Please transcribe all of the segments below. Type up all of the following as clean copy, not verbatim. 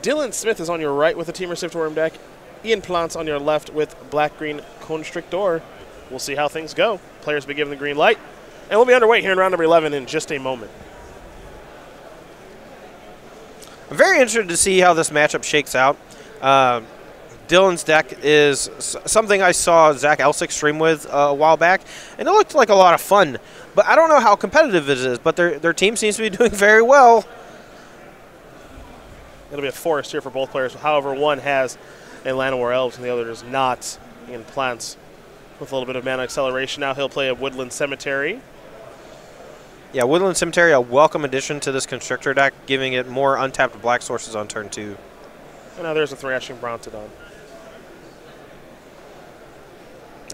Dylan Smith is on your right with the Teamer Siftworm deck. Ian Plantz on your left with Black-Green Constrictor. We'll see how things go. Players be given the green light. And we'll be underway here in round number 11 in just a moment. I'm very interested to see how this matchup shakes out. Dylan's deck is something I saw Zach Elsick stream with a while back, and it looked like a lot of fun. But I don't know how competitive it is, but their team seems to be doing very well. It'll be a forest here for both players. However, one has a Llanowar Elves and the other does not. Ian Plantz with a little bit of mana acceleration. Now he'll play a Woodland Cemetery. Yeah, Woodland Cemetery, a welcome addition to this Constrictor deck, giving it more untapped black sources on turn 2. And now there's a Thrashing Brontodon.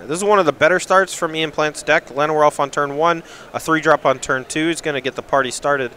This is one of the better starts from Ian Plantz's deck. Llanowar Elf on turn 1, a 3-drop on turn 2. He's going to get the party started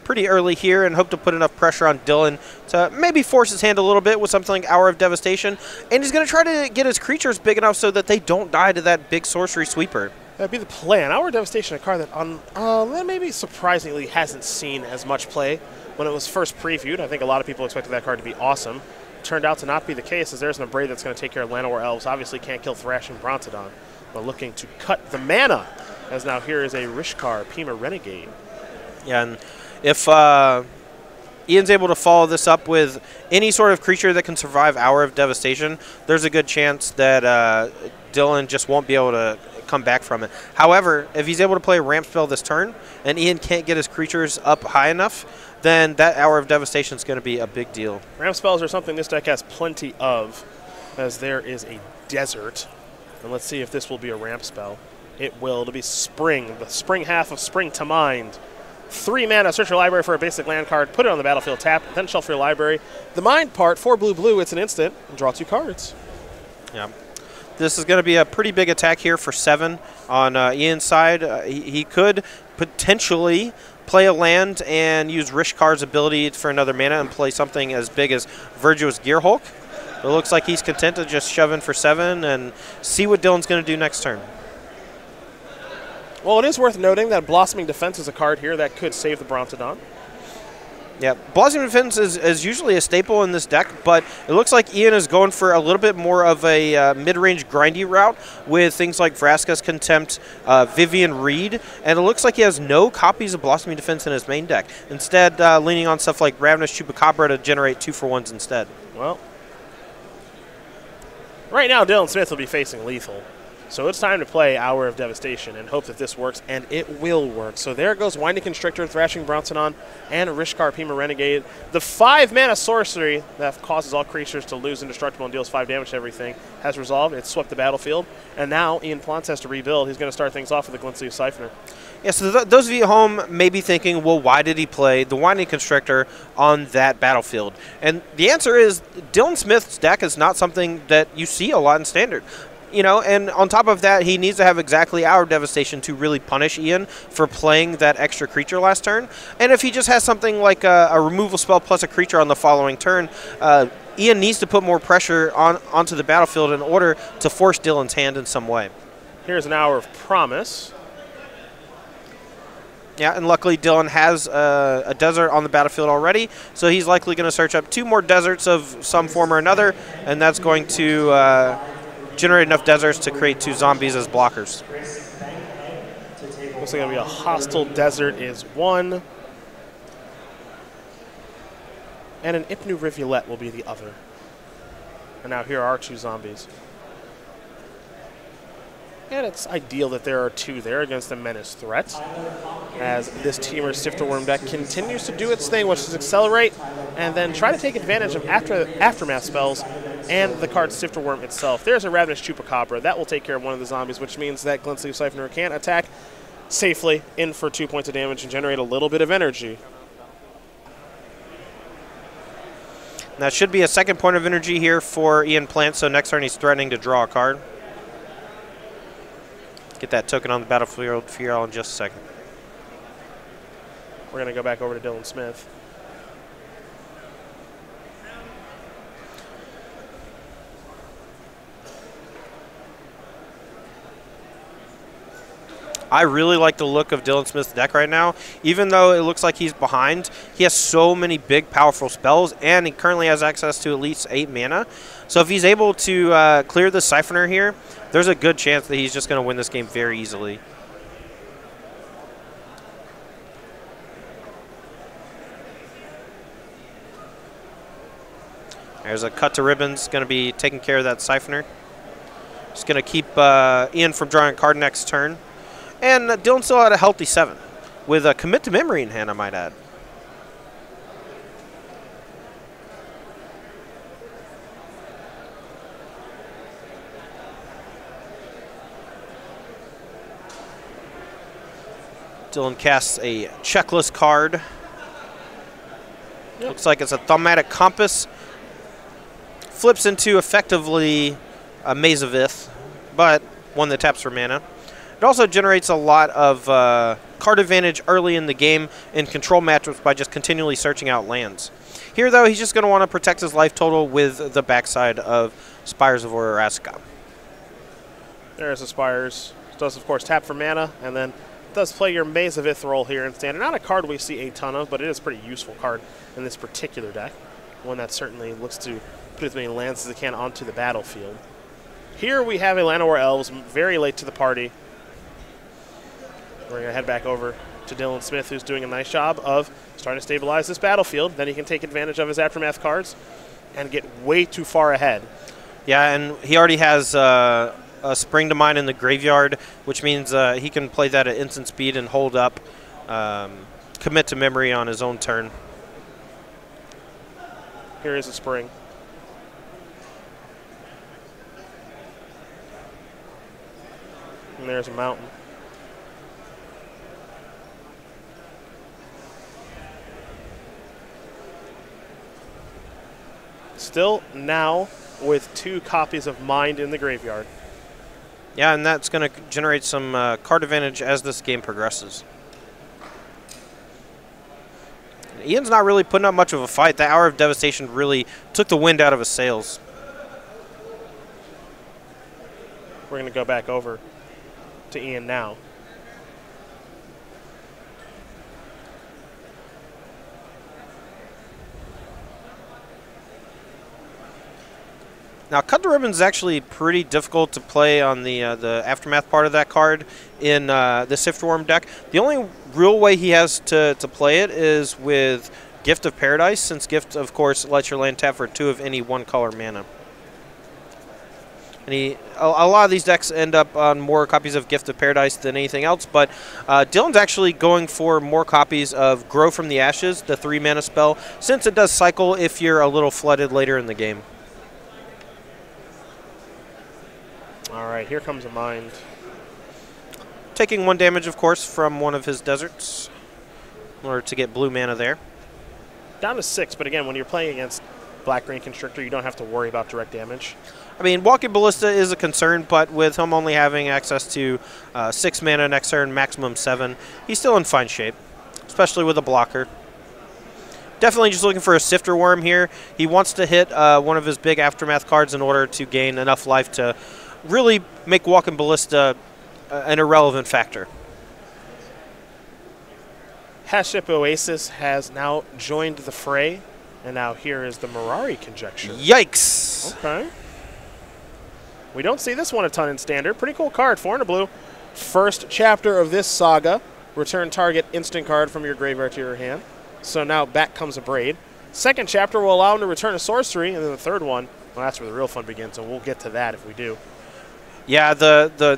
pretty early here and hope to put enough pressure on Dylan to maybe force his hand a little bit with something like Hour of Devastation. And he's going to try to get his creatures big enough so that they don't die to that big sorcery sweeper. That'd be the plan. Hour of Devastation, a card that maybe surprisingly hasn't seen as much play when it was first previewed. I think a lot of people expected that card to be awesome. Turned out to not be the case, as there's an Abrade that's going to take care of Llanowar Elves. Obviously can't kill Thrashing Brontodon, but looking to cut the mana, as now here is a Rishkar Pima Renegade. Yeah, and if Ian's able to follow this up with any sort of creature that can survive Hour of Devastation, there's a good chance that Dylan just won't be able to come back from it. However, if he's able to play a ramp spell this turn and Ian can't get his creatures up high enough, then that Hour of Devastation is going to be a big deal. Ramp spells are something this deck has plenty of, as there is a desert. And let's see if this will be a ramp spell. It will. It'll be Spring, the spring half of Spring to Mind. 3 mana, search your library for a basic land card, put it on the battlefield, tap, then shuffle your library. The Mind part, 4 blue, it's an instant, and draw 2 cards. Yeah. This is going to be a pretty big attack here for 7 on Ian's side. He could potentially play a land and use Rishkar's ability for another mana and play something as big as Virtuous Gearhulk. It looks like he's content to just shove in for 7 and see what Dylan's going to do next turn. Well, it is worth noting that Blossoming Defense is a card here that could save the Brontodon. Yeah, Blossoming Defense is usually a staple in this deck, but it looks like Ian is going for a little bit more of a mid-range grindy route with things like Vraska's Contempt, Vivian Reed, and it looks like he has no copies of Blossoming Defense in his main deck. Instead, leaning on stuff like Ravenous Chupacabra to generate 2-for-1s instead. Well, right now Dylan Smith will be facing lethal. So it's time to play Hour of Devastation and hope that this works, and it will work. So there goes Winding Constrictor, Thrashing Brontodon, and Rishkar Pima Renegade. The 5-mana sorcery that causes all creatures to lose indestructible and deals 5 damage to everything has resolved. It's swept the battlefield, and now Ian Plantz has to rebuild. He's going to start things off with a Glintsteel Siphoner. Yeah, so those of you at home may be thinking, well, why did he play the Winding Constrictor on that battlefield? And the answer is Dylan Smith's deck is not something that you see a lot in Standard. You know, and on top of that, he needs to have exactly Hour of Devastation to really punish Ian for playing that extra creature last turn. And if he just has something like a removal spell plus a creature on the following turn, Ian needs to put more pressure onto the battlefield in order to force Dylan's hand in some way. Here's an Hour of Promise. Yeah, and luckily Dylan has a desert on the battlefield already, so he's likely going to search up 2 more deserts of some form or another, and that's going to generate enough deserts to create 2 zombies as blockers. Looks like going to be a Hostile Desert is 1. And an Ipnu Rivulet will be the other. And now here are 2 zombies. And it's ideal that there are 2 there against the Menace threat, as this Teamer Sifterworm deck continues to do its thing, which is accelerate and then try to take advantage of aftermath spells and the card Sifterworm itself. There's a Ravenous Chupacabra. That will take care of one of the zombies, which means that Glintsteel Siphoner can attack safely in for 2 points of damage and generate a little bit of energy. And that should be a 2nd point of energy here for Ian Plantz, so next turn he's threatening to draw a card. Get that token on the battlefield for you all in just a second. We're going to go back over to Dylan Smith. I really like the look of Dylan Smith's deck right now. Even though it looks like he's behind, he has so many big, powerful spells, and he currently has access to at least 8 mana. So if he's able to clear the Siphoner here, there's a good chance that he's just going to win this game very easily. There's a cut to ribbons, going to be taking care of that Siphoner. Just going to keep Ian from drawing a card next turn. And Dylan still had a healthy 7, with a commit to memory in hand, I might add. Dylan casts a checklist card. Yep. Looks like it's a thaumatic compass. Flips into effectively a Maze of Ith, but one that taps for mana. It also generates a lot of card advantage early in the game in control matchups by just continually searching out lands. Here, though, he's just going to want to protect his life total with the backside of Spires of Oreraska. There's the Spires. Does, of course, tap for mana, and then does play your Maze of Ith role here in Standard. Not a card we see a ton of, but it is a pretty useful card in this particular deck. One that certainly looks to put as many lands as it can onto the battlefield. Here we have a Llanowar Elves very late to the party. We're going to head back over to Dylan Smith, who's doing a nice job of starting to stabilize this battlefield. Then he can take advantage of his Aftermath cards and get way too far ahead. Yeah, and he already has a Spring to Mind in the graveyard, which means he can play that at instant speed and hold up, commit to memory on his own turn. Here is a Spring. And there's a Mountain. Still now with 2 copies of Mind in the graveyard. Yeah, and that's going to generate some card advantage as this game progresses. Ian's not really putting up much of a fight. The Hour of Devastation really took the wind out of his sails. We're going to go back over to Ian now. Now, Cut the Ribbons is actually pretty difficult to play on the Aftermath part of that card in the Siftworm deck. The only real way he has to play it is with Gift of Paradise, since Gift, of course, lets your land tap for 2 of any 1-color mana. And a lot of these decks end up on more copies of Gift of Paradise than anything else, but Dylan's actually going for more copies of Grow from the Ashes, the 3-mana spell, since it does cycle if you're a little flooded later in the game. All right, here comes a Mind. Taking 1 damage, of course, from one of his deserts in order to get blue mana there. Down to 6, but again, when you're playing against Black-Green Constrictor, you don't have to worry about direct damage. I mean, Walking Ballista is a concern, but with him only having access to 6 mana next turn, maximum 7, he's still in fine shape, especially with a blocker. Definitely just looking for a Sifter Worm here. He wants to hit one of his big Aftermath cards in order to gain enough life to really make Walking Ballista an irrelevant factor. Haship Oasis has now joined the fray, and now here is the Mirari Conjecture. Yikes! Okay. We don't see this one a ton in Standard. Pretty cool card, 4 and a blue. First chapter of this saga. Return target instant card from your graveyard to your hand. So now back comes a Braid. Second chapter will allow him to return a sorcery, and then the third one, well, that's where the real fun begins, and we'll get to that if we do. Yeah, the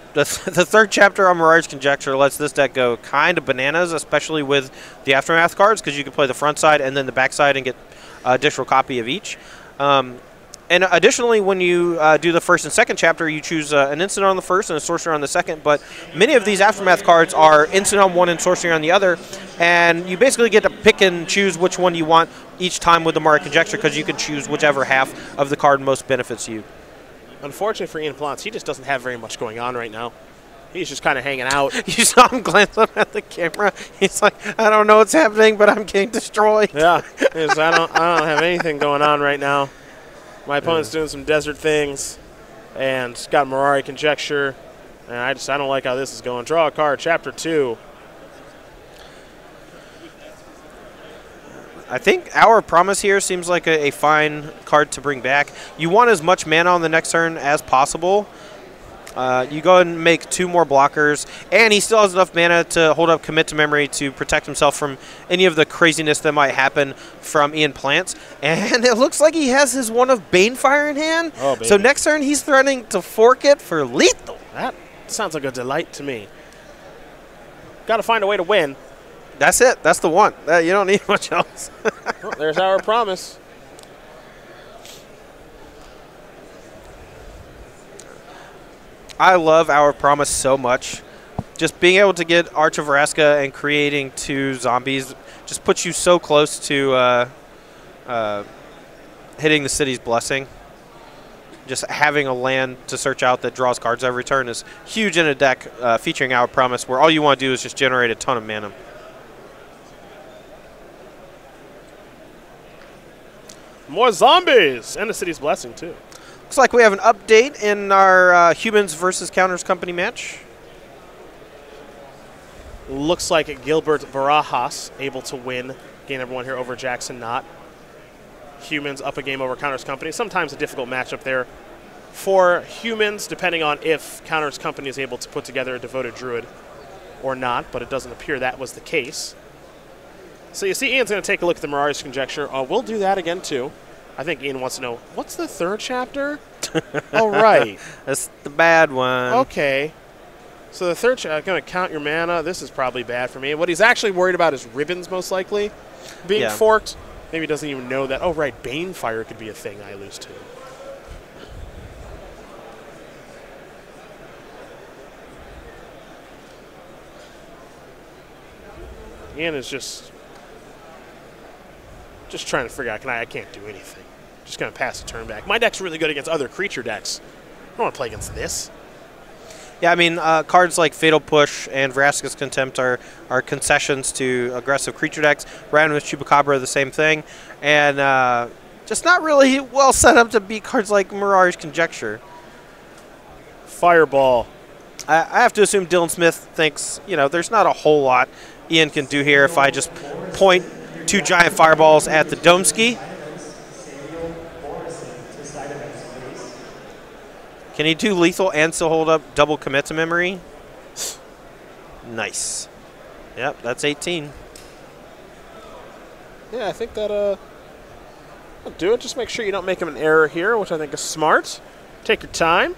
third chapter on Mirari's Conjecture lets this deck go kind of bananas, especially with the Aftermath cards, because you can play the front side and then the back side and get an additional copy of each. And additionally, when you do the first and second chapter, you choose an instant on the first and a sorcerer on the second. But many of these Aftermath cards are instant on one and sorcery on the other. And you basically get to pick and choose which one you want each time with the Mirari Conjecture, because you can choose whichever half of the card most benefits you. Unfortunately for Ian Plantz, he just doesn't have very much going on right now. He's just kind of hanging out. You saw him glance up at the camera. He's like, I don't know what's happening, but I'm getting destroyed. Yeah, I don't have anything going on right now. My opponent's doing some desert things, and got Mirari Conjecture, And I don't like how this is going. Draw a card, Chapter 2. I think Hour of Promise here seems like a fine card to bring back. You want as much mana on the next turn as possible. You go ahead and make 2 more blockers, and he still has enough mana to hold up Commit to Memory to protect himself from any of the craziness that might happen from Ian Plantz. And it looks like he has his one of Banefire in hand. Oh, baby. So next turn he's threatening to fork it for lethal. That sounds like a delight to me. Got to find a way to win. That's it. That's the one. You don't need much else. Well, there's Our Promise. I love Our Promise so much. Just being able to get Arch of Vraska and creating 2 zombies just puts you so close to hitting the city's blessing. Just having a land to search out that draws cards every turn is huge in a deck featuring Our Promise, where all you want to do is just generate a ton of mana. More zombies! And the city's blessing, too. Looks like we have an update in our Humans versus Counters Company match. Looks like Gilbert Barajas able to win game number 1 here over Jackson Knott. Humans up a game over Counters Company. Sometimes a difficult matchup there for Humans, depending on if Counters Company is able to put together a Devoted Druid or not, but it doesn't appear that was the case. So you see Ian's going to take a look at the Mirage Conjecture. We'll do that again, too. I think Ian wants to know, what's the 3rd chapter? Oh, right. That's the bad one. Okay. So the 3rd chapter, going to count your mana. This is probably bad for me. What he's actually worried about is ribbons, most likely, being forked. Maybe he doesn't even know that. Oh, right, Banefire could be a thing I lose to. Ian is just trying to figure out, I can't do anything. Just going to pass the turn back. My deck's really good against other creature decks. I don't want to play against this. Yeah, I mean, cards like Fatal Push and Vraska's Contempt are concessions to aggressive creature decks. Random's Chupacabra, the same thing. And just not really well set up to beat cards like Mirage Conjecture. Fireball. I have to assume Dylan Smith thinks, there's not a whole lot Ian can do here if I just point 2 giant fireballs at the Domski. Can he do lethal and still hold up double Commit to Memory? Nice. Yep, that's 18. Yeah, I think that I'll do it. Just make sure you don't make him an error here, which I think is smart. Take your time.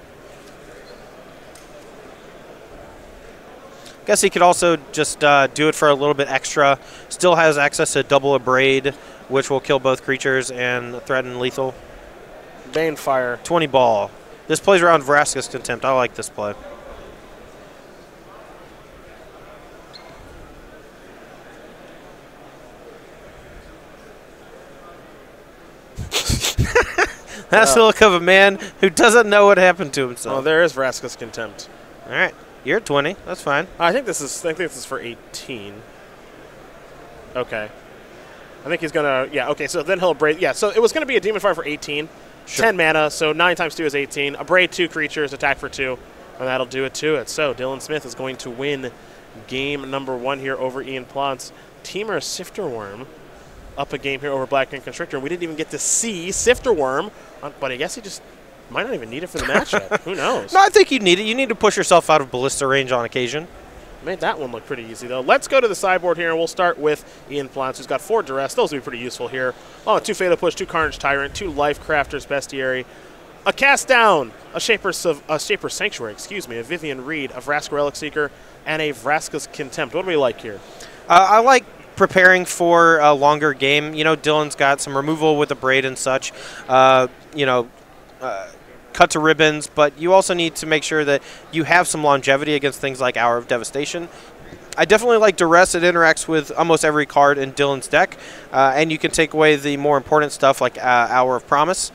Guess he could also just do it for a little bit extra. Still has access to double Abrade, which will kill both creatures and threaten lethal. Banefire. 20 ball. This plays around Vraska's Contempt. I like this play. That's the look of a man who doesn't know what happened to himself. Oh, there is Vraska's Contempt. All right. You're at 20. That's fine. I think this is for 18. Okay. I think he's going to, okay, so then he'll Abrade. Yeah, so it was going to be a Demon Fire for 18. Sure. 10 mana, so 9 times 2 is 18. Abrade 2 creatures, attack for 2, and that'll do it to it. So Dylan Smith is going to win game number 1 here over Ian Plantz. Teamer Sifterworm up a game here over Black King Constrictor. We didn't even get to see Sifterworm, but I guess he just might not even need it for the matchup. Who knows? No, I think you need it. You need to push yourself out of ballista range on occasion. Made that one look pretty easy, though. Let's go to the sideboard here, and we'll start with Ian Plantz, who's got 4 Duress. Those will be pretty useful here. 2 Fatal Push, 2 Carnage Tyrant, 2 Life Crafter's Bestiary, a Cast Down, a Shaper's Sanctuary, a Vivian Reed, a Vraska Relic Seeker, and a Vraska's Contempt. What do we like here? I like preparing for a longer game. Dylan's got some removal with the Braid and such. Cut to ribbons, but you also need to make sure that you have some longevity against things like Hour of Devastation. I definitely like Duress. It interacts with almost every card in Dylan's deck, and you can take away the more important stuff like Hour of Promise.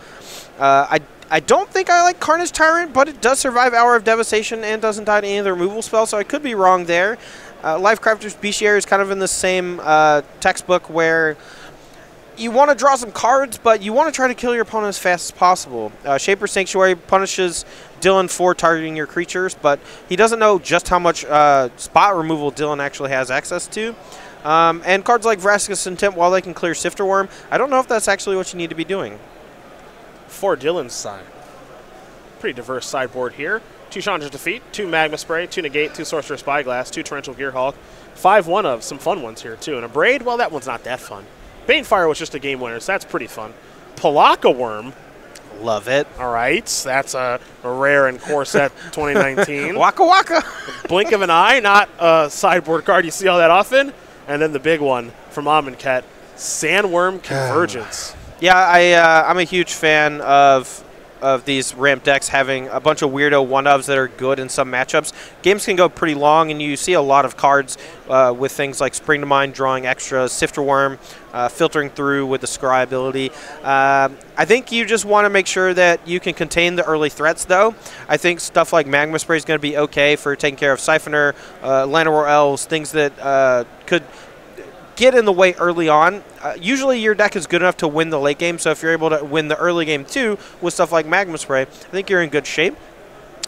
I don't think I like Carnage Tyrant, but it does survive Hour of Devastation and doesn't die to any of the removal spells, so I could be wrong there. Life Crafter's Bestiary is kind of in the same textbook where you want to draw some cards, but you want to try to kill your opponent as fast as possible. Shaper Sanctuary punishes Dylan for targeting your creatures, but he doesn't know just how much spot removal Dylan actually has access to. And cards like Vraska's Intent, while they can clear Sifter Worm, I don't know if that's actually what you need to be doing. For Dylan's side, pretty diverse sideboard here. 2 Chandra's Defeat, 2 Magma Spray, 2 Negate, 2 Sorcerer's Spyglass, 2 Torrential Gearhulk, 5 1-of, some fun ones here too. And a Braid, well, that one's not that fun. Banefire was just a game winner, so that's pretty fun. Palaka Worm. Love it. All right, that's a rare in Core Set 2019. Waka Waka. Blink of an eye, not a sideboard card you see all that often. And then the big one from Amonkhet, Sandworm Convergence. Yeah, I'm a huge fan of these ramp decks having a bunch of weirdo one-ofs that are good in some matchups. Games can go pretty long, and you see a lot of cards with things like Spring to Mind, drawing extra, Sifter Worm, filtering through with the Scry ability. I think you just want to make sure that you can contain the early threats, though. I think stuff like Magma Spray is going to be okay for taking care of Siphoner, Llanowar Elves, things that could get in the way early on. Usually your deck is good enough to win the late game, so if you're able to win the early game too with stuff like Magma Spray, I think you're in good shape.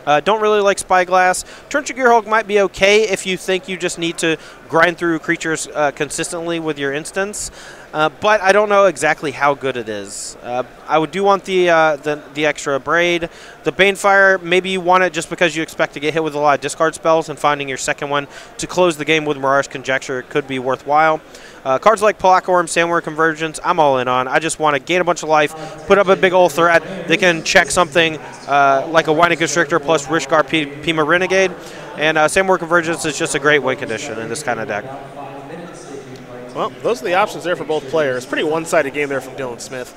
Don't really like Spyglass. Torrential Gearhulk might be okay if you think you just need to grind through creatures consistently with your instance, but I don't know exactly how good it is. I do want the extra Braid. The Banefire, maybe you want it just because you expect to get hit with a lot of discard spells, and finding your second one to close the game with Mirage Conjecture could be worthwhile. Cards like Palaka Worm, Sandworm Convergence, I'm all in on. I just want to gain a bunch of life, put up a big old threat. They can check something like a Winding Constrictor plus Rishgar Pima Renegade. And Sandworm Convergence is just a great win condition in this kind of deck. Well, those are the options there for both players. Pretty one-sided game there from Dylan Smith.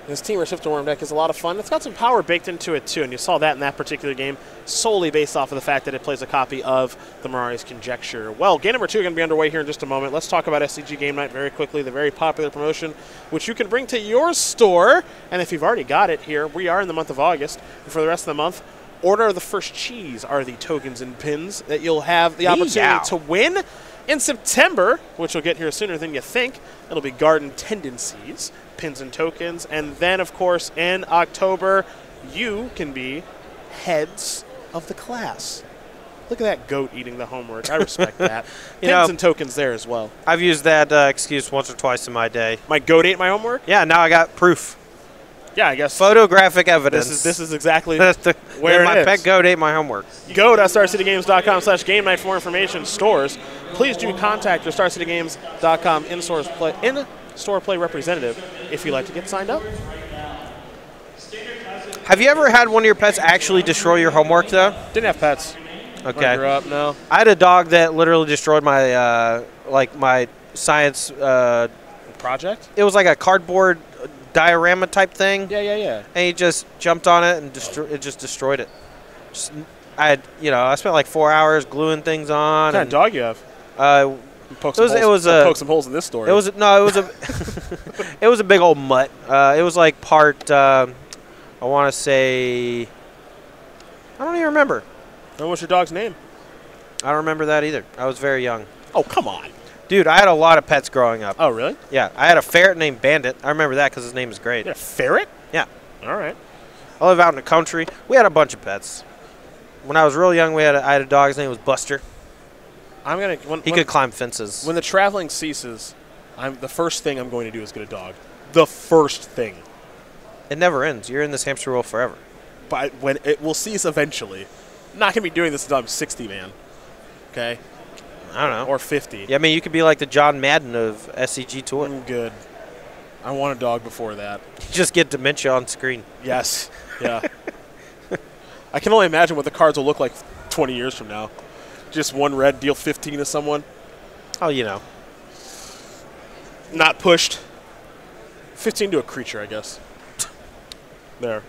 His Teamer Sifter Worm deck is a lot of fun. It's got some power baked into it, too, and you saw that in that particular game, solely based off of the fact that it plays a copy of the Mirage Conjecture. Well, game number 2 is going to be underway here in just a moment. Let's talk about SCG Game Night very quickly, the very popular promotion, which you can bring to your store. And if you've already got it here, we are in the month of August. And for the rest of the month, Order of the First Cheese are the tokens and pins that you'll have the opportunity to win. In September, which you'll get here sooner than you think, it'll be Garden Tendencies, pins and tokens. And then, of course, in October, you can be heads of the class. Look at that goat eating the homework. I respect that. Pins and tokens there as well. I've used that excuse once or twice in my day. My goat ate my homework? Yeah, now I got proof. Yeah, I guess. Photographic evidence. This is exactly where my pet goat ate my homework. Go to StarCityGames.com/Game Night for information. Stores, please do contact your StarCityGames.com in-store play representative if you'd like to get signed up. Have you ever had one of your pets actually destroy your homework, though? Didn't have pets. Okay. When I grew up, no. I had a dog that literally destroyed my my science project. It was like a cardboard diorama type thing. Yeah. And he just jumped on it and it just destroyed it. I spent like 4 hours gluing things on. What kind of dog you have? Poke some holes in this story. It was it was a big old mutt. It was like part. I want to say. I don't even remember. And what's your dog's name? I don't remember that either. I was very young. Oh, come on. Dude, I had a lot of pets growing up. Oh, really? Yeah. I had a ferret named Bandit. I remember that because his name is great. You had a ferret? Yeah. All right. I live out in the country. We had a bunch of pets. When I was real young, I had a dog. His name was Buster. He could climb fences. When the traveling ceases, the first thing I'm going to do is get a dog. The first thing. It never ends. You're in this hamster wheel forever. But when it will cease eventually. I'm not going to be doing this until I'm 60, man. Okay? I don't know. Or 50. Yeah, I mean, you could be like the John Madden of SCG Tour. I'm good. I want a dog before that. You just get dementia on screen. Yes. Yeah. I can only imagine what the cards will look like 20 years from now. Just one red, deal 15 to someone. Oh, you know. Not pushed. 15 to a creature, I guess. There.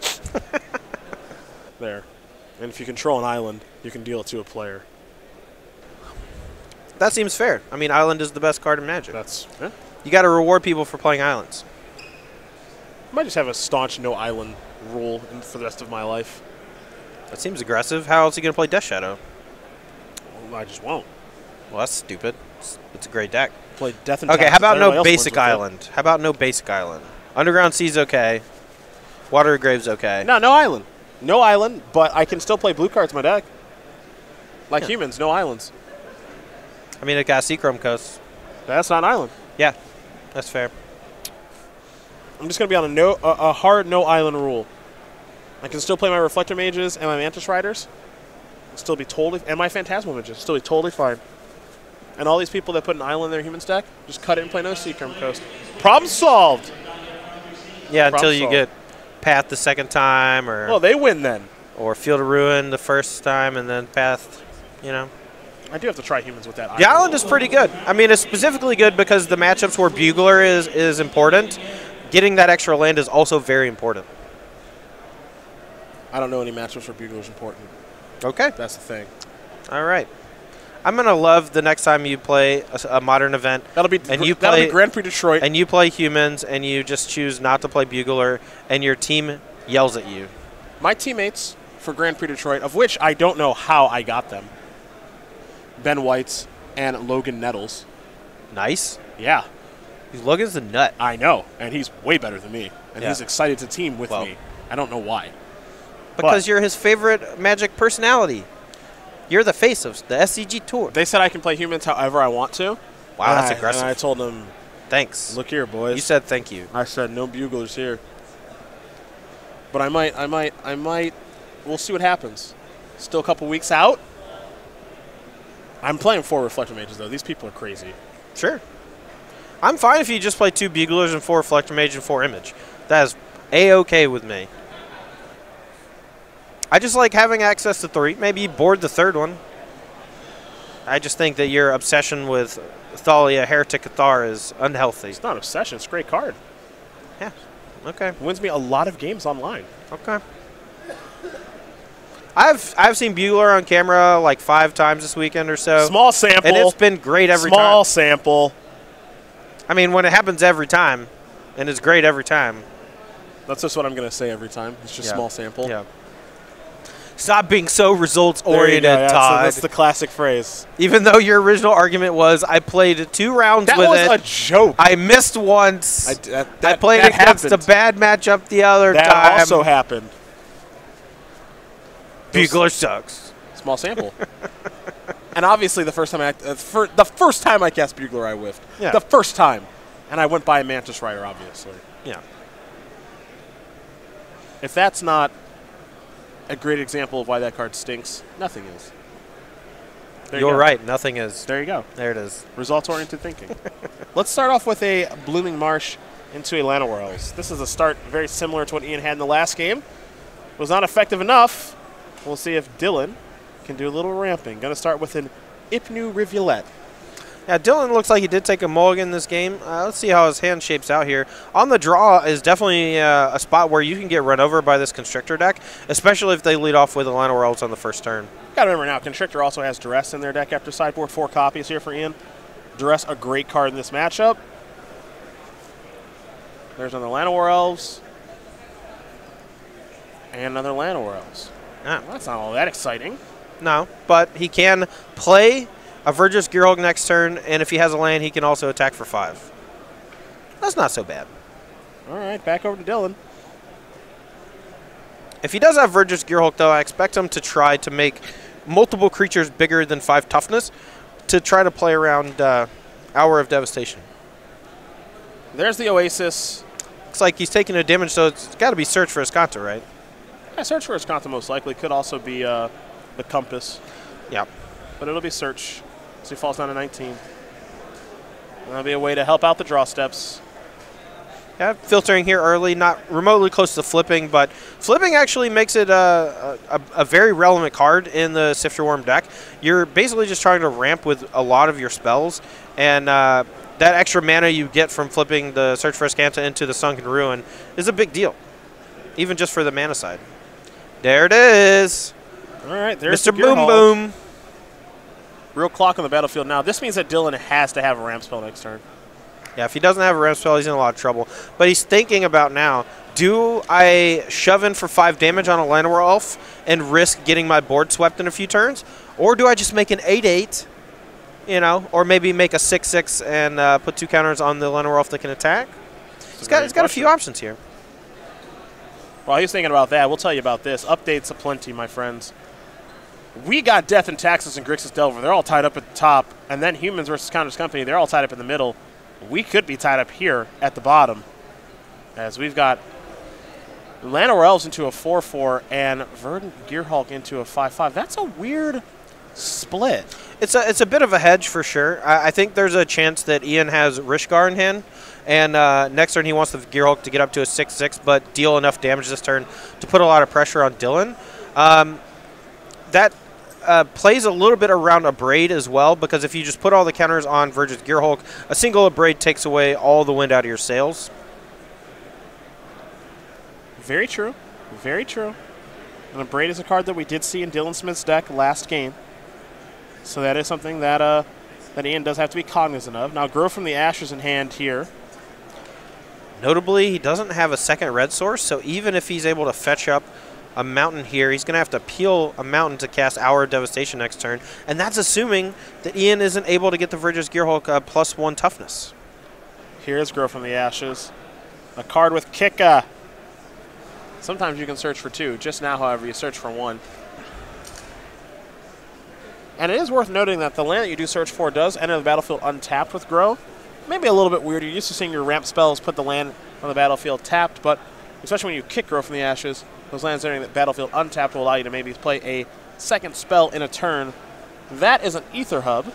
There. And if you control an island, you can deal it to a player. That seems fair. I mean, Island is the best card in Magic. Yeah. You got to reward people for playing Islands. I might just have a staunch no island rule for the rest of my life. That seems aggressive. How else are you going to play Death Shadow? Well, I just won't. Well, that's stupid. It's a great deck. play Death and Okay, Taxes. how about Everybody no else basic wins with it. island? How about no basic island? Underground Sea's okay. Watery Grave's okay. No, no island. No island, but I can still play blue cards in my deck. Like humans, no islands. I mean, it got Seachrome Coast. That's not an island. Yeah, that's fair. I'm just going to be on a hard no island rule. I can still play my Reflector Mages and my Mantis Riders. Still be totally, and my Phantasmal Mages. Still be totally fine. And all these people that put an island in their humans deck, just cut it and play no Seachrome Coast. Problem solved. Yeah, Problem until you solved. get Path the second time, or Well, they win then. or Field of Ruin the first time, and then Path, you know. I do have to try humans with that The island is pretty good. I mean, it's specifically good because the matchups where Bugler is important. Getting that extra land is also very important. I don't know any matchups where Bugler is important. Okay. That's the thing. All right. I'm going to love the next time you play a modern event. That'll be Grand Prix Detroit. And you play humans, and you just choose not to play Bugler, and your team yells at you. My teammates for Grand Prix Detroit, of which I don't know how I got them, Ben Whites and Logan Nettles. Nice. Yeah. Logan's a nut. I know, and he's way better than me. And Yeah. he's excited to team with me. I don't know why. Because you're his favorite Magic personality. You're the face of the SCG Tour. They said I can play humans however I want to. Wow, that's aggressive. And I told them, Thanks. look here, boys. You said thank you. I said no buglers here. But I might. We'll see what happens. Still a couple weeks out. I'm playing 4 Reflector Mages, though. These people are crazy. Sure. I'm fine if you just play 2 Buglers and 4 Reflector Mage and 4 Image. That is A-okay with me. I just like having access to 3. Maybe you board the 3rd one. I just think that your obsession with Thalia Heretic Cathar is unhealthy. It's not obsession. It's a great card. Yeah. Okay. It wins me a lot of games online. Okay. I've seen Bugler on camera like 5 times this weekend or so. Small sample. And it's been great every time. Small sample. I mean, when it happens every time, and it's great every time. That's just what I'm going to say every time. It's just small sample. Yeah. Stop being so results-oriented, Todd. That's the classic phrase. Even though your original argument was, I played 2 rounds with it. That was a joke. I missed once. I played that against happened. a bad matchup the other time. That also happened. Bugler sucks. Small sample. And obviously, the first time I cast Bugler, I whiffed. Yeah. The first time, and I went by a Mantis Rider, obviously. Yeah. If that's not a great example of why that card stinks, nothing is. You're right. Nothing is. There you go. There it is. Results-oriented thinking. Let's start off with a Blooming Marsh into a Llanowar. This is a start very similar to what Ian had in the last game. Was not effective enough. We'll see if Dylan can do a little ramping. Going to start with an Ipnu Rivulet. Yeah, Dylan looks like he did take a mulligan this game. Let's see how his hand shapes out here. On the draw is definitely a spot where you can get run over by this Constrictor deck, especially if they lead off with a Llanowar Elves on the first turn. Got to remember now, Constrictor also has Duress in their deck after sideboard. 4 copies here for Ian. Duress, a great card in this matchup. There's another Llanowar Elves. And another Llanowar Elves. Yeah. Well, that's not all that exciting. No, but he can play a Virgis Gearhulk next turn, and if he has a land, he can also attack for 5. That's not so bad. All right, back over to Dylan. If he does have Virgis Gearhulk, though, I expect him to try to make multiple creatures bigger than 5 toughness to try to play around Hour of Devastation. There's the Oasis. Looks like he's taking a damage, so it's got to be Search for Escanta, right? Yeah, Search for Escanta most likely. Could also be the Compass. Yeah. But it'll be Search. So he falls down to 19. And that'll be a way to help out the draw steps. Yeah, filtering here early, not remotely close to flipping, but flipping actually makes it a very relevant card in the Sifter Worm deck. You're basically just trying to ramp with a lot of your spells, and that extra mana you get from flipping the Search for Escanta into the Sunken Ruin is a big deal, even just for the mana side. There it is. All right, there's Mr. Boom Boom. Real clock on the battlefield now. This means that Dylan has to have a ramp spell next turn. Yeah, if he doesn't have a ramp spell, he's in a lot of trouble. But he's thinking about now, do I shove in for 5 damage on a Llanowar Elf and risk getting my board swept in a few turns? Or do I just make an 8/8 you know, or maybe make a 6-6 and put 2 counters on the Lenorolf that can attack. He's got a few options here. While he's thinking about that, we'll tell you about this. Updates aplenty, my friends. We got Death and Taxes and Grixis Delver. They're all tied up at the top. And then Humans versus Counters Company, they're all tied up in the middle. We could be tied up here at the bottom, as we've got Llanowar Elves into a 4-4 and Verdant Gearhulk into a 5-5. That's a weird split. It's a bit of a hedge for sure. I think there's a chance that Ian has Rishgar in hand, and next turn he wants the Gearhulk to get up to a 6-6, but deal enough damage this turn to put a lot of pressure on Dylan. That plays a little bit around Abrade as well, because if you just put all the counters on Virgil's Gearhulk, a single Abrade takes away all the wind out of your sails. Very true. Very true. And Abrade is a card that we did see in Dylan Smith's deck last game. So that is something that that Ian does have to be cognizant of. Now, Grow from the Ashes in hand here. Notably, he doesn't have a second red source, so even if he's able to fetch up a mountain here, he's going to have to peel a mountain to cast Hour of Devastation next turn, and that's assuming that Ian isn't able to get the Virgil's Gearhulk +1 toughness. Here's Grow from the Ashes. A card with Kika. Sometimes you can search for 2. Just now, however, you search for 1. And it is worth noting that the land that you do search for does enter the battlefield untapped with Grow. Maybe a little bit weird. You're used to seeing your ramp spells put the land on the battlefield tapped, but especially when you kick Grow from the Ashes, those lands entering the battlefield untapped will allow you to maybe play a second spell in a turn. That is an Ether Hub.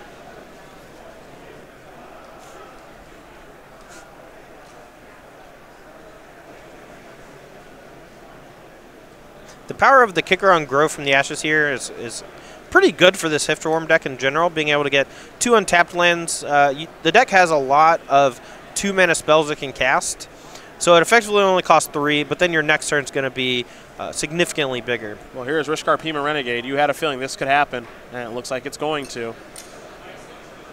The power of the kicker on Grow from the Ashes here is pretty good for this Hifterworm deck in general, being able to get 2 untapped lands. The deck has a lot of 2-mana spells it can cast, so it effectively only costs 3, but then your next turn is going to be significantly bigger. Well, here's Rishkar Pima Renegade. You had a feeling this could happen, and it looks like it's going to.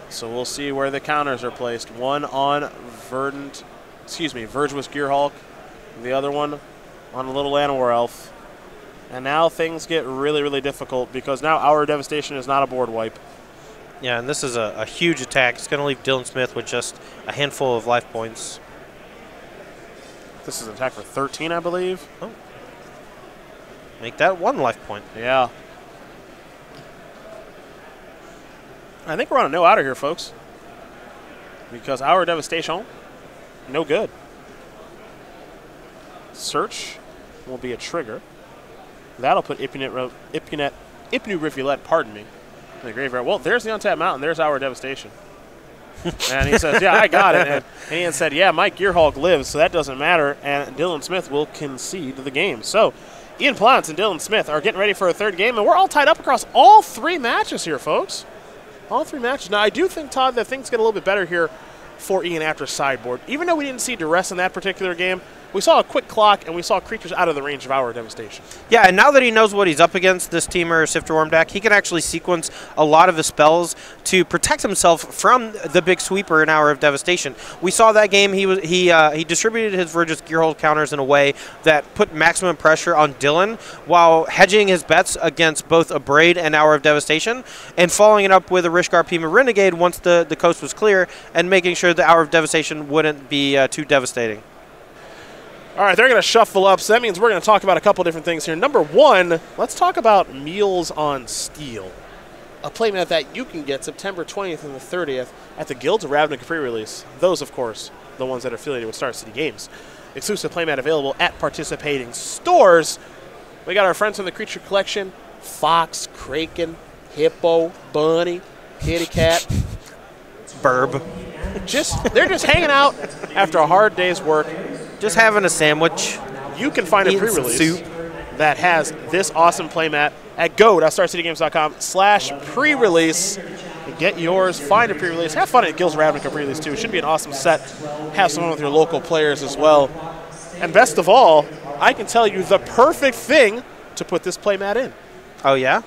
So we'll see where the counters are placed. One on Virgil's Gearhulk, the other one on a little Llanowar Elf. And now things get really, really difficult because now Hour of Devastation is not a board wipe. Yeah, and this is a huge attack. It's going to leave Dylan Smith with just a handful of life points. This is an attack for 13, I believe. Oh. Make that 1 life point. Yeah. I think we're on a no outer here, folks. Because Hour of Devastation, no good. Search will be a trigger. That'll put Ipnu Rivulet, pardon me, in the graveyard. Well, there's the untapped mountain. There's Hour of Devastation. And he says, yeah, I got it. And Ian said, yeah, Mike Gearhulk lives, so that doesn't matter. And Dylan Smith will concede the game. So Ian Plantz and Dylan Smith are getting ready for a third game, and we're all tied up across all 3 matches here, folks. All 3 matches. Now, I do think, Todd, that things get a little bit better here for Ian after sideboard. Even though we didn't see duress in that particular game, we saw a quick clock, and we saw creatures out of the range of Hour of Devastation. Yeah, and now that he knows what he's up against, this Teamer Sifterworm deck, he can actually sequence a lot of his spells to protect himself from the big sweeper in Hour of Devastation. We saw that game. He distributed his Virgil's Gearhulk counters in a way that put maximum pressure on Dylan while hedging his bets against both Abrade and Hour of Devastation, and following it up with a Rishkar Pima Renegade once the coast was clear, and making sure the Hour of Devastation wouldn't be too devastating. All right, they're going to shuffle up, so that means we're going to talk about a couple different things here. Number 1, let's talk about Meals on Steel, a playmat that you can get September 20th and the 30th at the Guilds of Ravnica pre-release. Those, of course, the ones that are affiliated with Star City Games. Exclusive playmat available at participating stores. We got our friends from the Creature Collection, Fox, Kraken, Hippo, Bunny, Kitty Cat. Burb. They're just hanging out after a hard day's work. Just having a sandwich. You can find a pre-release that has this awesome playmat at go.starcitygames.com/pre-release. Get yours, find a pre-release. Have fun at Guilds of Ravnica pre-release too. It should be an awesome set. Have some fun with your local players as well. And best of all, I can tell you the perfect thing to put this playmat in. Oh, yeah?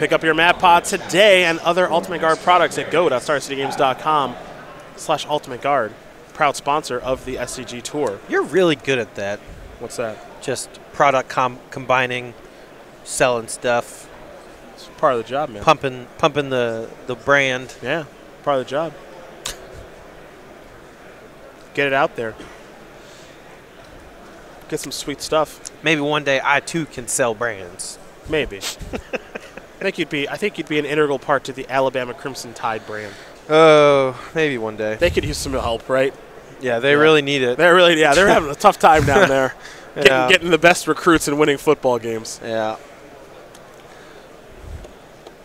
Pick up your Map Pod today and other Ultimate Guard products at go.starcitygames.com/Ultimate Guard. Proud sponsor of the SCG Tour. You're really good at that. What's that? Just product combining, selling stuff. It's part of the job, man. Pumping the brand. Yeah, part of the job. Get it out there. Get some sweet stuff. Maybe one day I too can sell brands. Maybe. I think you'd be an integral part to the Alabama Crimson Tide brand. Oh, maybe one day. They could use some help, right? Yeah, they really need it. They're having a tough time down there. Getting the best recruits and winning football games. Yeah.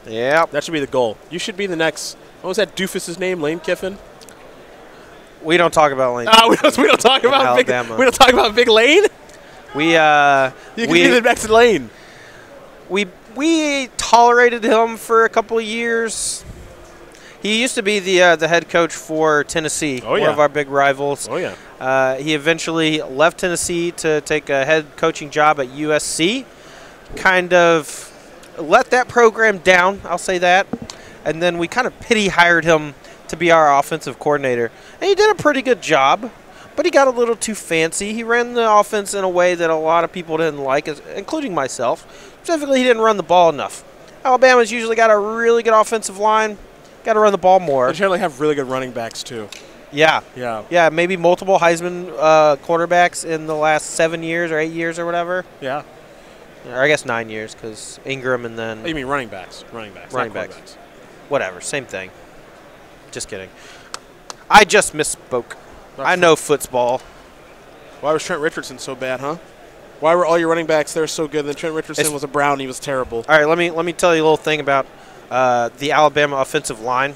Yeah. That should be the goal. You should be the next. What was that doofus's name? Lane Kiffin? We don't talk about Lane. We don't talk about Alabama. We don't talk about Big Lane. You can be the next Lane. We tolerated him for a couple of years. He used to be the head coach for Tennessee, one of our big rivals. Oh, yeah. He eventually left Tennessee to take a head coaching job at USC. Kind of let that program down, I'll say that. And then we kind of pity hired him to be our offensive coordinator. And he did a pretty good job, but he got a little too fancy. He ran the offense in a way that a lot of people didn't like, including myself. Specifically, he didn't run the ball enough. Alabama's usually got a really good offensive line. Got to run the ball more. They generally have really good running backs, too. Yeah. Yeah. Yeah, maybe multiple Heisman quarterbacks in the last 7 years or 8 years or whatever. Yeah. Or I guess 9 years because Ingram and then. Oh, you mean running backs? Running backs. Whatever. Same thing. Just kidding. I just misspoke. I know football. Why was Trent Richardson so bad, huh? Why were all your running backs there so good? Then Trent Richardson was a Brown. He was terrible. All right, let me tell you a little thing about the Alabama offensive line.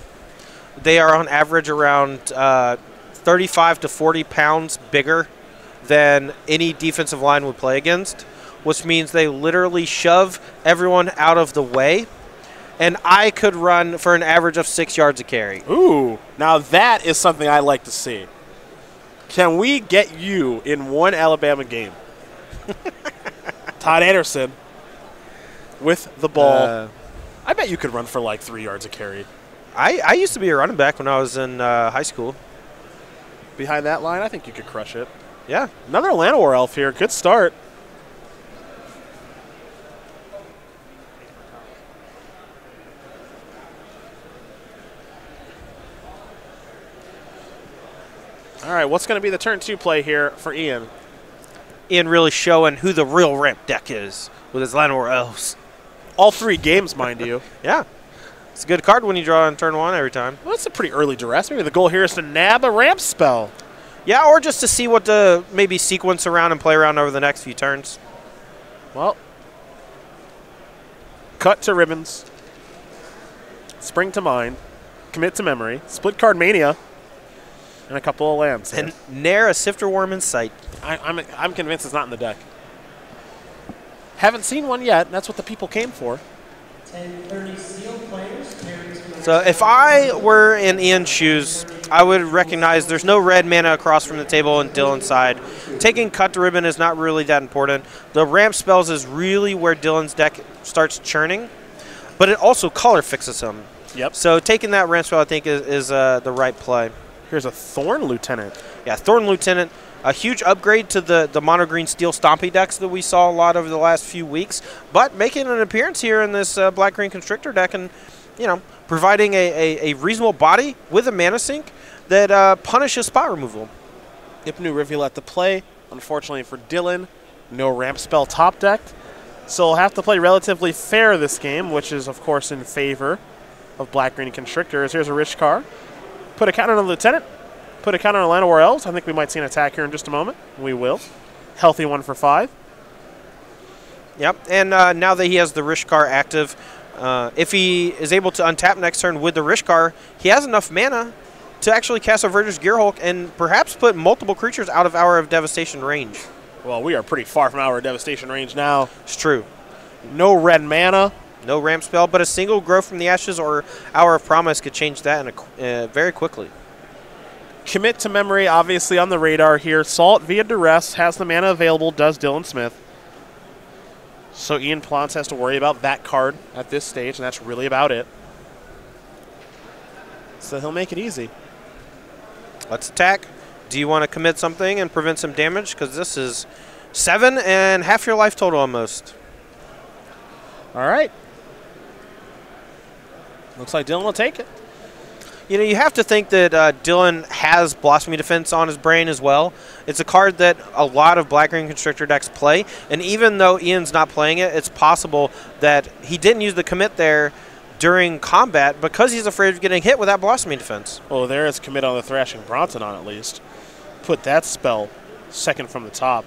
They are on average around 35 to 40 pounds bigger than any defensive line would play against, which means they literally shove everyone out of the way. And I could run for an average of 6 yards a carry. Ooh, now that is something I like to see. Can we get you in one Alabama game? Todd Anderson with the ball. I bet you could run for like 3 yards a carry. I used to be a running back when I was in high school. Behind that line, I think you could crush it. Yeah. Another Llanowar elf here. Good start. All right, what's going to be the turn 2 play here for Ian? Ian really showing who the real ramp deck is with his Llanowar elves. All 3 games, mind you. Yeah. It's a good card when you draw on turn 1 every time. Well, that's a pretty early duress. Maybe the goal here is to nab a ramp spell. Yeah, or just to see what to maybe sequence around and play around over the next few turns. Well, cut to ribbons. Spring to mind. Commit to memory. Split card mania. And a couple of lands. And Nair a Sifter Worm in sight. I'm convinced it's not in the deck. Haven't seen one yet. That's what the people came for. 10:30 sealed players. So if I were in Ian's shoes, I would recognize there's no red mana across from the table and Dylan's side. Taking cut to ribbon is not really that important. The ramp spells is really where Dylan's deck starts churning, but it also color fixes him. Yep. So taking that ramp spell, I think, is the right play. Here's a Thorn Lieutenant. Yeah, Thorn Lieutenant, a huge upgrade to the mono green steel stompy decks that we saw a lot over the last few weeks, but making an appearance here in this black green constrictor deck and, you know, providing a reasonable body with a mana sink that punishes spot removal. Ipnu Rivulet to play. Unfortunately for Dylan, no ramp spell top decked. So we'll have to play relatively fair this game, which is, of course, in favor of black green constrictors. Here's a rich card. Put a counter on the Lieutenant. Put a counter on Llanowar Elves. I think we might see an attack here in just a moment. We will. Healthy 1 for 5. Yep, and now that he has the Rishkar active, if he is able to untap next turn with the Rishkar, he has enough mana to actually cast a Verdur's Gearhulk and perhaps put multiple creatures out of Hour of Devastation range. Well, we are pretty far from our Devastation range now. It's true. No red mana. No ramp spell, but a single Grow from the Ashes or Hour of Promise could change that very quickly. Commit to memory, obviously on the radar here. Salt via Duress has the mana available, does Dylan Smith. So Ian Plantz has to worry about that card at this stage, and that's really about it. So he'll make it easy. Let's attack. Do you want to commit something and prevent some damage? Because this is 7 and half your life total almost. All right. Looks like Dylan will take it. You know, you have to think that Dylan has Blossoming Defense on his brain as well. It's a card that a lot of Black-Green Constrictor decks play, and even though Ian's not playing it, it's possible that he didn't use the commit there during combat because he's afraid of getting hit with that Blossoming Defense. Well, there is commit on the Thrashing Bronson on at least. Put that spell second from the top.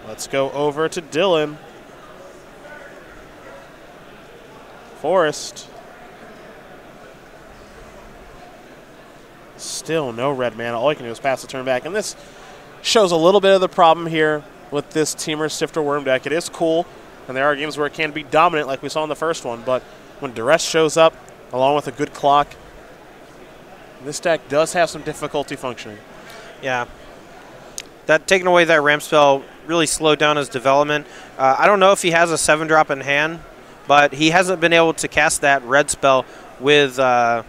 Let's go over to Dylan. Forest. Still no red mana. All you can do is pass the turn back. And this shows a little bit of the problem here with this Teamer Sifter Worm deck. It is cool, and there are games where it can be dominant like we saw in the first one, but when Duress shows up, along with a good clock, this deck does have some difficulty functioning. Yeah. That taking away that ramp spell really slowed down his development. I don't know if he has a 7-drop in hand, but he hasn't been able to cast that red spell with the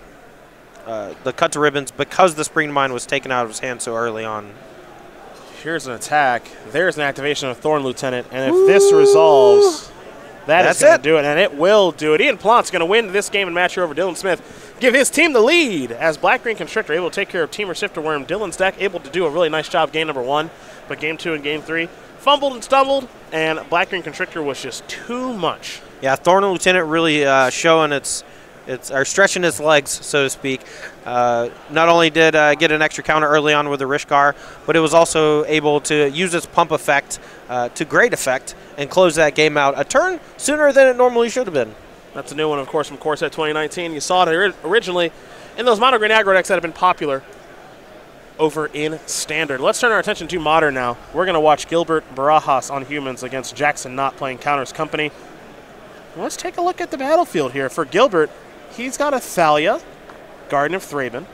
Cut to Ribbons because the Spring Mine was taken out of his hand so early on. Here's an attack. There's an activation of Thorn Lieutenant, and if this resolves, that's going to do it, and it will do it. Ian Plantz going to win this game and match here over Dylan Smith. Give his team the lead as Black-Green Constrictor able to take care of Teamer Sifter Worm. Dylan's deck able to do a really nice job game number 1, but game 2 and game 3 fumbled and stumbled, and Black-Green Constrictor was just too much. Yeah, Thorn Lieutenant really showing or stretching its legs, so to speak. Not only did get an extra counter early on with the Rishkar, but it was also able to use its pump effect to great effect and close that game out a turn sooner than it normally should have been. That's a new one, of course, from Core Set 2019. You saw it originally in those mono green aggro decks that have been popular over in Standard. Let's turn our attention to Modern now. We're going to watch Gilbert Barajas on humans against Jackson Knott playing Counters Company. Let's take a look at the battlefield here. For Gilbert, he's got a Thalia, Garden of Thraben.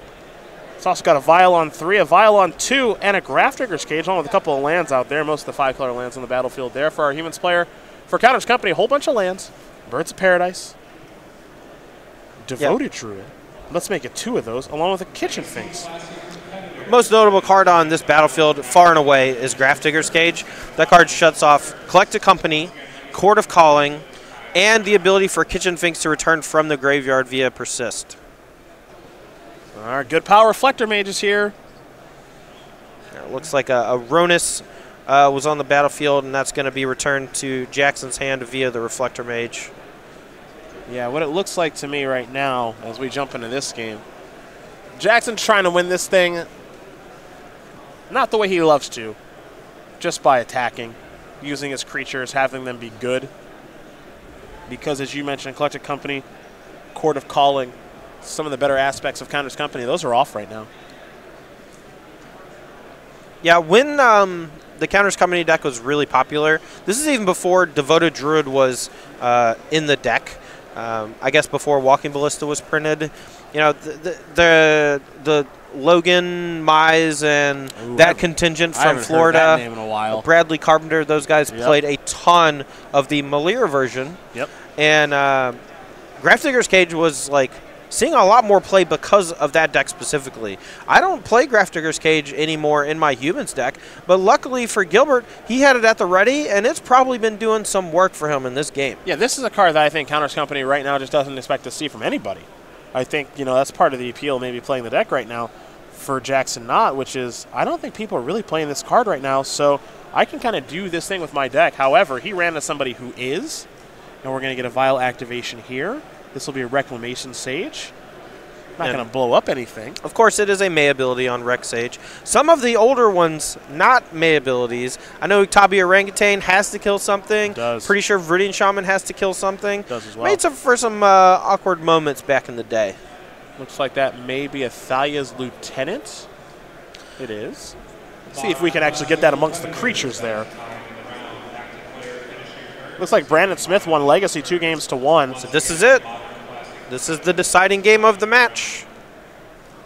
He's also got a Vial on 3, a Vial on 2, and a Grafdigger's Cage, along with a couple of lands out there. Most of the 5-color lands on the battlefield there for our humans player. For Counters Company, a whole bunch of lands. Birds of Paradise. Devoted Druid. Let's make it 2 of those, along with a Kitchen Finks. Most notable card on this battlefield, far and away, is Grafdigger's Cage. That card shuts off Collect a Company, Court of Calling, and the ability for Kitchen Finks to return from the graveyard via Persist. Our good power Reflector Mages here. It looks like a Ronus was on the battlefield, and that's going to be returned to Jackson's hand via the Reflector Mage. Yeah, what it looks like to me right now as we jump into this game, Jackson's trying to win this thing not the way he loves to, just by attacking, using his creatures, having them be good. Because, as you mentioned, Collected Company, Court of Calling, some of the better aspects of Counters Company, those are off right now. Yeah, when the Counters Company deck was really popular, this is even before Devoted Druid was in the deck. I guess before Walking Ballista was printed. You know, the Logan, Mize, and that contingent from Florida, heard that name in a while. Bradley Carpenter, those guys played a ton of the Malira version. Yep. And Grafdigger's Cage was like seeing a lot more play because of that deck specifically. I don't play Grafdigger's Cage anymore in my humans deck, but luckily for Gilbert, he had it at the ready, and it's probably been doing some work for him in this game. Yeah, this is a card that I think Counters Company right now just doesn't expect to see from anybody. I think, you know, that's part of the appeal maybe playing the deck right now for Jackson Knott, which is I don't think people are really playing this card right now, so I can kind of do this thing with my deck. However, he ran to somebody who is, and we're going to get a Vial activation here. This will be a Reclamation Sage. Not going to blow up anything. Of course, it is a May ability on Rec Sage. Some of the older ones, not May abilities. I know Tabi Orangutan has to kill something. Does. Pretty sure Viridian Shaman has to kill something. Does as well. Made for some awkward moments back in the day. Looks like that may be a Thalia's Lieutenant. It is. Let's see if we can actually get that amongst the creatures there. Looks like Brandon Smith won Legacy 2-1. So this is it. This is the deciding game of the match.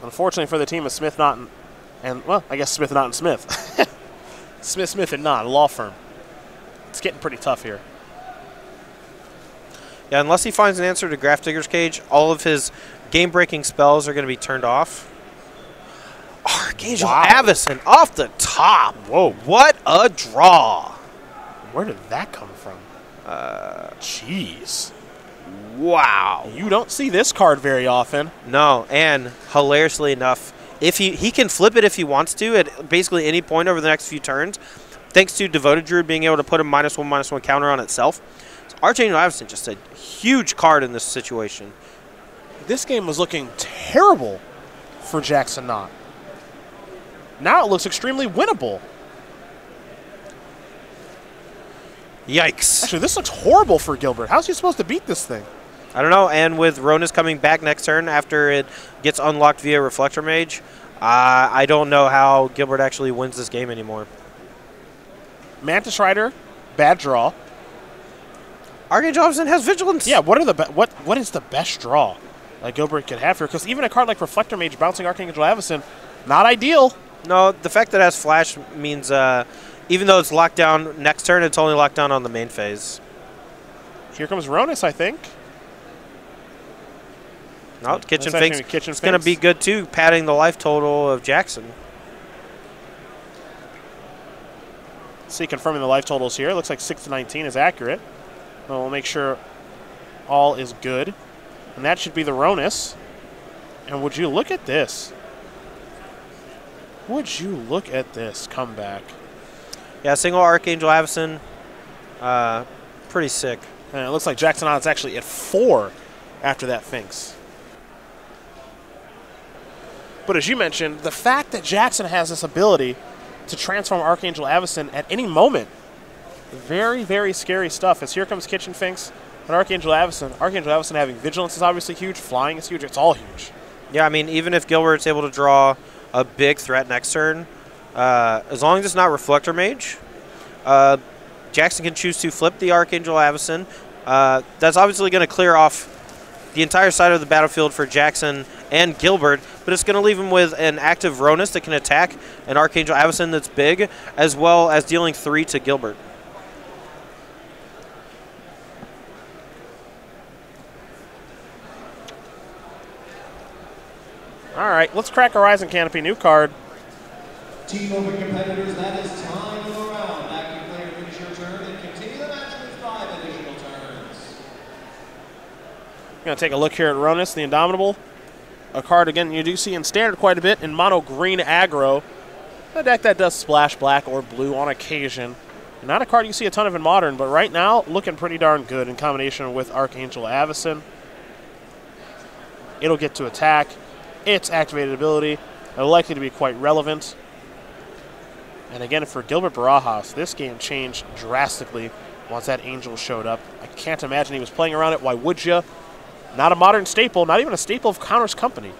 Unfortunately for the team of Smith, Knott, and well, I guess Smith, Knott, and Smith. Smith, and Knott, a law firm. It's getting pretty tough here. Yeah, unless he finds an answer to Graph Digger's Cage, all of his game-breaking spells are going to be turned off. Archangel Avacyn off the top. Whoa. What a draw. Where did that come from? Jeez. Wow. You don't see this card very often. No, and hilariously enough, if he can flip it if he wants to at basically any point over the next few turns, thanks to Devoted Druid being able to put a -1/-1 counter on itself. So Archangel Avacyn just a huge card in this situation. This game was looking terrible for Jackson Knott. Now it looks extremely winnable. Yikes. Actually, this looks horrible for Gilbert. How's he supposed to beat this thing? I don't know, and with Ronus coming back next turn after it gets unlocked via Reflector Mage, I don't know how Gilbert actually wins this game anymore. Mantis Rider, bad draw. Archangel Avacyn has Vigilance. Yeah, what is the best draw that Gilbert could have here? Because even a card like Reflector Mage bouncing Archangel Avacyn, not ideal. No, the fact that it has Flash means even though it's locked down next turn, it's only locked down on the main phase. Here comes Ronus, I think. No, Kitchen Finks is going to be good too, padding the life total of Jackson. See, confirming the life totals here. Looks like 6-19 is accurate. Well, we'll make sure all is good. And that should be the Ronus. And would you look at this? Would you look at this comeback? Yeah, single Archangel Avacyn. Pretty sick. And it looks like Jackson Knott's actually at 4 after that Finks. But as you mentioned, the fact that Jackson has this ability to transform Archangel Avacyn at any moment, very, very scary stuff. As here comes Kitchen Finks and Archangel Avacyn. Archangel Avacyn having Vigilance is obviously huge. Flying is huge. It's all huge. Yeah, I mean, even if Gilbert's able to draw a big threat next turn, as long as it's not Reflector Mage, Jackson can choose to flip the Archangel Avacyn. That's obviously going to clear off the entire side of the battlefield for Jackson and Gilbert, but it's going to leave him with an active Ronus that can attack an Archangel Avacyn that's big, as well as dealing 3 to Gilbert. All right, let's crack Horizon Canopy. New card. Team open competitors, that is time of the round. Back to player finish your turn and continue the match with 5 additional turns. Going to take a look here at Ronus, the Indomitable. A card, again, you do see in Standard quite a bit in mono green aggro. A deck that does splash black or blue on occasion. Not a card you see a ton of in Modern, but right now looking pretty darn good in combination with Archangel Avacyn. It'll get to attack. Its activated ability are likely to be quite relevant. And again, for Gilbert Barajas, this game changed drastically once that Angel showed up. I can't imagine he was playing around it. Why would you? Not a Modern staple, not even a staple of Counter's company.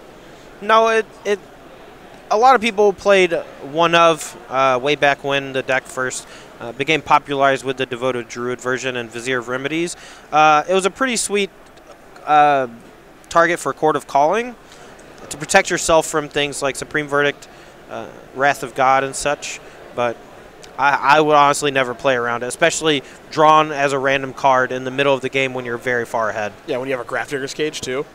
No, a lot of people played one of way back when the deck first became popularized with the Devoted Druid version and Vizier of Remedies. It was a pretty sweet target for Court of Calling to protect yourself from things like Supreme Verdict, Wrath of God, and such. But I would honestly never play around it, especially drawn as a random card in the middle of the game when you're very far ahead. Yeah, when you have a Graph Digger's Cage, too.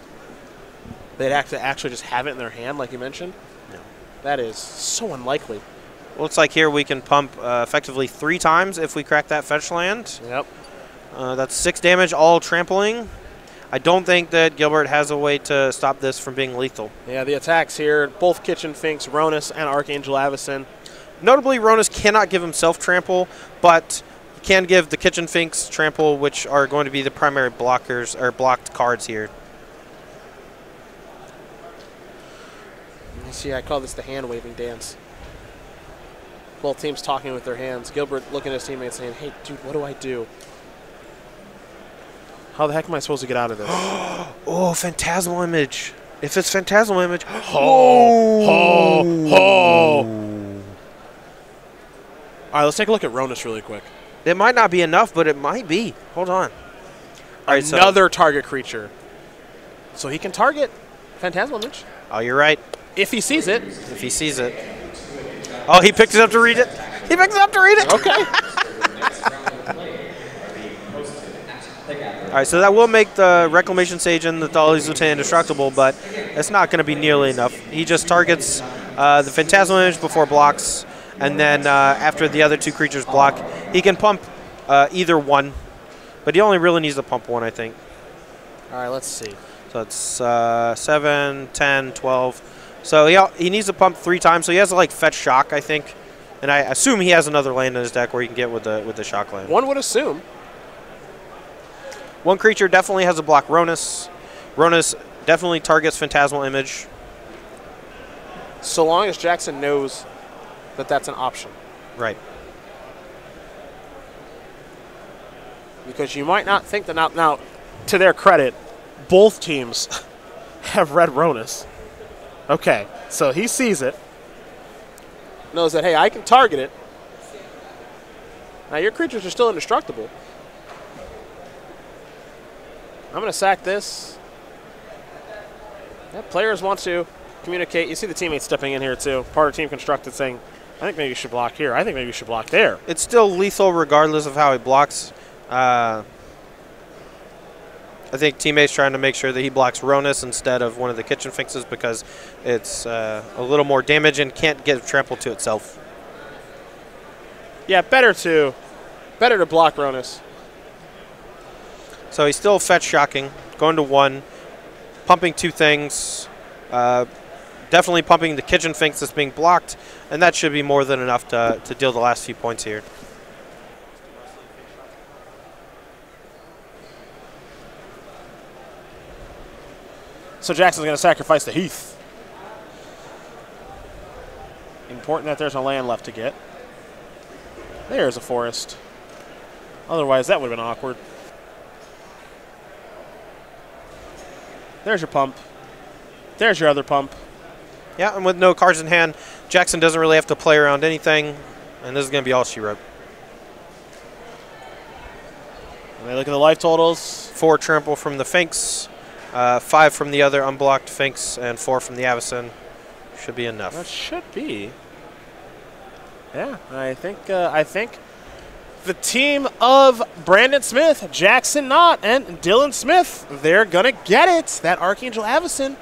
They'd have to actually just have it in their hand, like you mentioned. No. That is so unlikely. Looks like here we can pump effectively 3 times if we crack that fetch land. Yep. That's 6 damage, all trampling. I don't think that Gilbert has a way to stop this from being lethal. Yeah, the attacks here, both Kitchen Finks, Ronus, and Archangel Avacyn. Notably, Ronus cannot give himself trample, but he can give the Kitchen Finks trample, which are going to be the primary blockers or blocked cards here. You see, I call this the hand-waving dance. Both teams talking with their hands. Gilbert looking at his teammates saying, hey, dude, what do I do? How the heck am I supposed to get out of this? Oh, Phantasmal Image. If it's Phantasmal Image. All right, let's take a look at Ronus really quick. It might not be enough, but it might be. Hold on. All right, another target creature. So he can target Phantasmal Image. Oh, you're right. If he sees it. If he sees it. Oh, he picked it up to read it. He picked it up to read it. Okay. All right, so that will make the Reclamation Sage and the Thali's Lieutenant indestructible, but it's not going to be nearly enough. He just targets the Phantasmal Image before blocks, and then after the other 2 creatures block, he can pump either one, but he only really needs to pump one, I think. All right, let's see. So it's 7, 10, 12. So he needs to pump 3 times, so he has to like fetch Shock, I think. And I assume he has another land in his deck where he can get with the Shock land. One would assume. One creature definitely has a block Ronus. Ronus definitely targets Phantasmal Image. So long as Jackson knows that that's an option. Right. Because you might not think that now, to their credit, both teams have read Ronus. Okay, so he sees it. Knows that, hey, I can target it. Now your creatures are still indestructible. I'm going to sack this. Yeah, players want to communicate. You see the teammates stepping in here too. Part of Team Constructed saying, I think maybe you should block here. I think maybe you should block there. It's still lethal regardless of how he blocks. I think teammates trying to make sure that he blocks Ronus instead of one of the Kitchen Finxes because it's a little more damage and can't get trampled to itself. Yeah, better to block Ronus. So he's still fetch shocking, going to 1, pumping 2 things, definitely pumping the Kitchen Finx that's being blocked, and that should be more than enough to deal the last few points here. So Jackson's going to sacrifice the Heath. Important that there's a land left to get. There's a forest. Otherwise, that would have been awkward. There's your pump. There's your other pump. Yeah, and with no cards in hand, Jackson doesn't really have to play around anything, and this is going to be all she wrote. And they look at the life totals. 4 trample from the Finx, 5 from the other unblocked Finx, and 4 from the Avacyn. Should be enough. That should be. Yeah, I think the team of Brandon Smith, Jackson Knott, and Dylan Smith, they're going to get it. That Archangel Avacyn